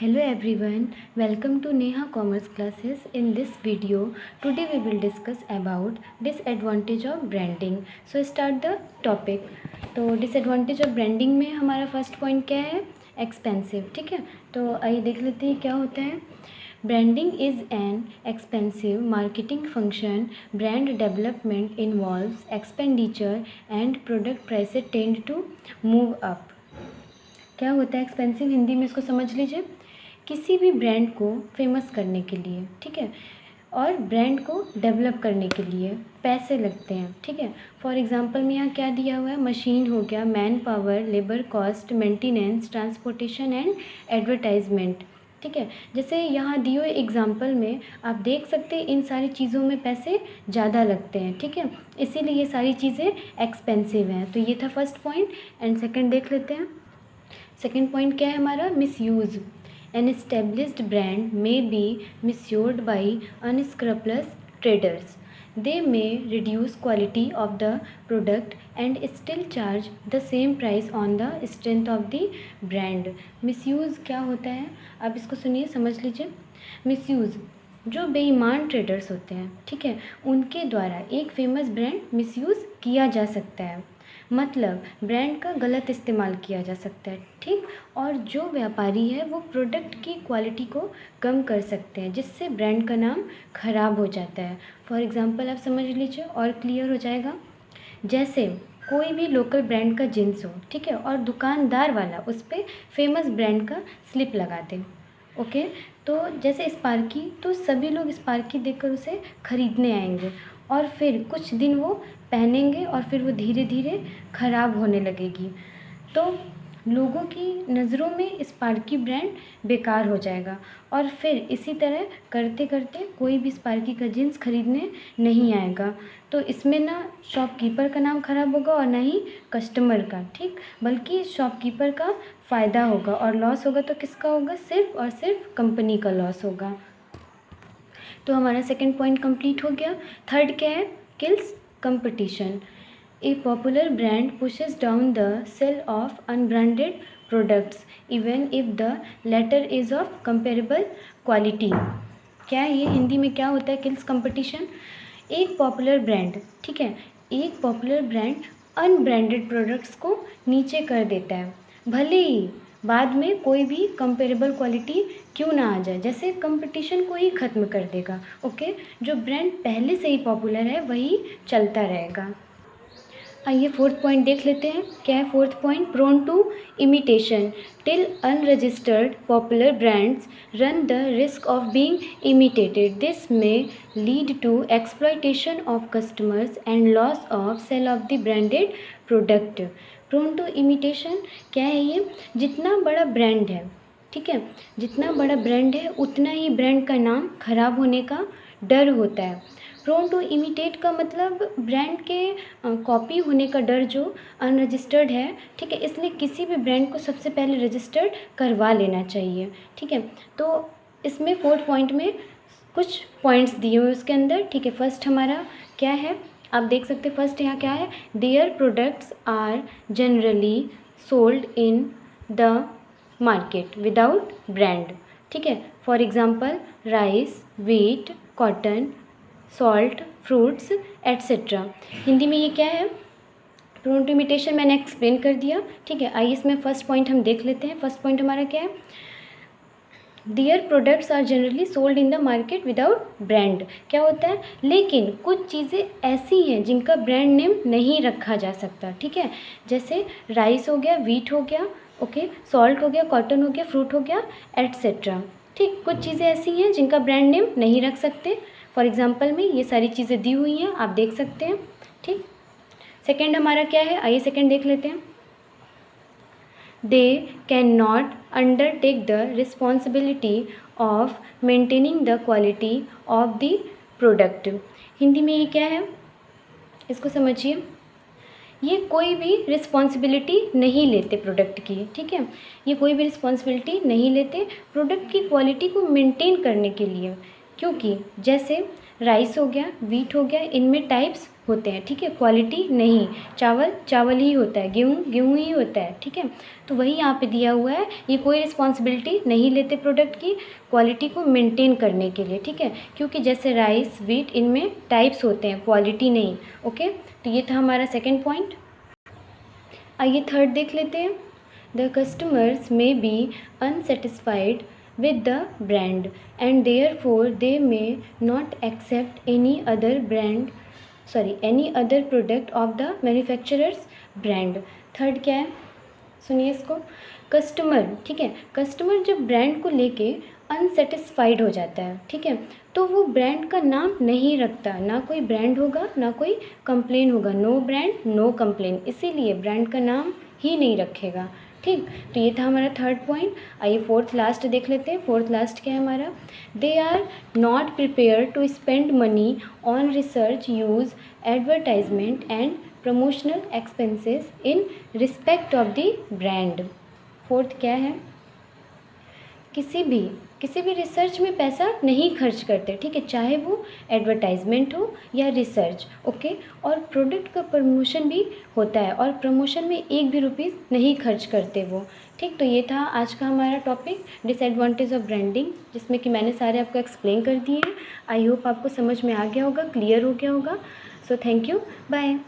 Hello everyone, welcome to Neha Commerce Classes. In this video, today we will discuss about disadvantage of branding. So start the topic. तो disadvantage of branding में हमारा first point क्या है? Expensive. ठीक है, तो आइए देख लेते हैं क्या होता है. Branding is an expensive marketing function. Brand development involves expenditure and product prices tend to move up. क्या होता है एक्सपेंसिव? हिंदी में इसको समझ लीजिए. किसी भी ब्रांड को फेमस करने के लिए, ठीक है, और ब्रांड को डेवलप करने के लिए पैसे लगते हैं. ठीक है, फॉर एग्जांपल में यहाँ क्या दिया हुआ है? मशीन हो गया, man power, labour cost, maintenance, transportation and advertisement. ठीक है, जैसे यहाँ दिए हुए एग्जांपल में आप देख सकते हैं इन सारी चीज़ों में पैसे ज़्यादा लगते हैं. ठीक है, इसीलिए ये सारी चीज़ें एक्सपेंसिव हैं. तो ये था फर्स्ट पॉइंट. एंड सेकेंड देख लेते हैं. सेकेंड पॉइंट क्या है हमारा? Misuse. An established brand may be misused by unscrupulous traders. They may reduce quality of the product and still charge the same price on the strength of the brand. Misuse क्या होता है? आप इसको सुनिए, समझ लीजिए. Misuse जो बेईमान ट्रेडर्स होते हैं, ठीक है, उनके द्वारा एक फेमस ब्रांड मिसयूज़ किया जा सकता है. मतलब ब्रांड का गलत इस्तेमाल किया जा सकता है. ठीक, और जो व्यापारी है वो प्रोडक्ट की क्वालिटी को कम कर सकते हैं, जिससे ब्रांड का नाम खराब हो जाता है. फॉर एग्जांपल आप समझ लीजिए और क्लियर हो जाएगा. जैसे कोई भी लोकल ब्रांड का जींस हो, ठीक है, और दुकानदार वाला उस पर फेमस ब्रांड का स्लिप लगा दे. ओके, तो जैसे स्पार्की, तो सभी लोग स्पार्की देखकर उसे ख़रीदने आएंगे और फिर कुछ दिन वो पहनेंगे और फिर वो धीरे धीरे ख़राब होने लगेगी. तो लोगों की नज़रों में स्पार्की ब्रांड बेकार हो जाएगा और फिर इसी तरह करते करते कोई भी स्पार्की का जीन्स खरीदने नहीं आएगा. तो इसमें ना शॉपकीपर का नाम ख़राब होगा और ना ही कस्टमर का, ठीक, बल्कि शॉपकीपर का फ़ायदा होगा और लॉस होगा तो किसका होगा? सिर्फ और सिर्फ कंपनी का लॉस होगा. तो हमारा सेकंड पॉइंट कंप्लीट हो गया. थर्ड क्या है? Kills competition. A popular brand pushes down the sale of unbranded products even if the latter is of comparable quality. क्या है ये? हिंदी में क्या होता है किल्स कंपटीशन? एक पॉपुलर ब्रांड, ठीक है, एक पॉपुलर ब्रांड अनब्रांडेड प्रोडक्ट्स को नीचे कर देता है, भले ही बाद में कोई भी कंपेरेबल क्वालिटी क्यों ना आ जाए. जैसे कंपटीशन को ही ख़त्म कर देगा. ओके, जो ब्रांड पहले से ही पॉपुलर है वही चलता रहेगा. आइए फोर्थ पॉइंट देख लेते हैं. क्या है fourth point? Prone to imitation. Till unregistered popular brands run the risk of being imitated. This may lead to exploitation of customers and loss of sale of the branded product. Prone to imitation क्या है ये? जितना बड़ा brand है, ठीक है, जितना बड़ा ब्रांड है उतना ही ब्रांड का नाम खराब होने का डर होता है. प्रोन टू इमिटेट का मतलब ब्रांड के कॉपी होने का डर जो अनरजिस्टर्ड है, ठीक है, इसलिए किसी भी ब्रांड को सबसे पहले रजिस्टर्ड करवा लेना चाहिए. ठीक है, तो इसमें फोर्थ पॉइंट में कुछ पॉइंट्स दिए हुए उसके अंदर. ठीक है, फर्स्ट हमारा क्या है? आप देख सकते हैं फर्स्ट यहाँ क्या है? There products are generally sold in the market without brand. ठीक है, for example rice, wheat, cotton, salt, fruits etcetera. Hindi में ये क्या है? प्रोन टू इमिटेशन मैंने एक्सप्लेन कर दिया. ठीक है, आइए इसमें फर्स्ट पॉइंट हम देख लेते हैं. फर्स्ट पॉइंट हमारा क्या है? Their products are generally sold in the market without brand. क्या होता है? लेकिन कुछ चीज़ें ऐसी हैं जिनका ब्रांड नेम नहीं रखा जा सकता. ठीक है, जैसे राइस हो गया, व्हीट हो गया, ओके, सॉल्ट हो गया, कॉटन हो गया, फ्रूट हो गया एट्सेट्रा. ठीक, कुछ चीज़ें ऐसी हैं जिनका ब्रांड नेम नहीं रख सकते. फॉर एग्जांपल में ये सारी चीज़ें दी हुई हैं, आप देख सकते हैं. ठीक, सेकंड हमारा क्या है? आइए सेकंड देख लेते हैं. They can not undertake the responsibility of maintaining the quality of the product. Hindi में ये क्या है? इसको समझिए. ये कोई भी रिस्पॉन्सिबिलिटी नहीं लेते प्रोडक्ट की. ठीक है, ये कोई भी रिस्पॉन्सिबिलिटी नहीं लेते प्रोडक्ट की क्वालिटी को मेंटेन करने के लिए. क्योंकि जैसे राइस हो गया, व्हीट हो गया, इनमें टाइप्स होते हैं, ठीक है, क्वालिटी नहीं। चावल चावल ही होता है, गेहूँ गेहूँ ही होता है, ठीक है। तो वही यहाँ पे दिया हुआ है, ये कोई रिस्पॉन्सिबिलिटी नहीं लेते प्रोडक्ट की क्वालिटी को मेंटेन करने के लिए, ठीक है, क्योंकि जैसे राइस वीट इनमें टाइप्स होते हैं, क्वालिटी नहीं। ओके, तो ये था हमारा सेकेंड पॉइंट। आइए थर्ड देख लेते हैं। The customers may be unsatisfied with the brand and therefore they may not accept any other product of the manufacturer's brand। Third क्या है, सुनिए इसको। कस्टमर, ठीक है, कस्टमर जब ब्रांड को लेके अनसेटिस्फाइड हो जाता है, ठीक है, तो वो ब्रांड का नाम नहीं रखता, ना कोई ब्रांड होगा ना कोई कंप्लेन होगा, नो ब्रांड नो कंप्लेन, इसीलिए ब्रांड का नाम ही नहीं रखेगा, ठीक। तो ये था हमारा थर्ड पॉइंट। आइए फोर्थ लास्ट देख लेते हैं। फोर्थ लास्ट क्या है हमारा, they are not prepare to spend money on research use advertisement and promotional expenses in respect of the brand. Fourth क्या है, किसी भी रिसर्च में पैसा नहीं खर्च करते, ठीक है, चाहे वो एडवर्टाइजमेंट हो या रिसर्च। ओके, और प्रोडक्ट का प्रमोशन भी होता है और प्रमोशन में एक भी रुपीज़ नहीं खर्च करते वो, ठीक। तो ये था आज का हमारा टॉपिक, डिसएडवांटेज ऑफ ब्रांडिंग, जिसमें कि मैंने सारे आपको एक्सप्लेन कर दिए हैं। आई होप आपको समझ में आ गया होगा, क्लियर हो गया होगा। So thank you, bye.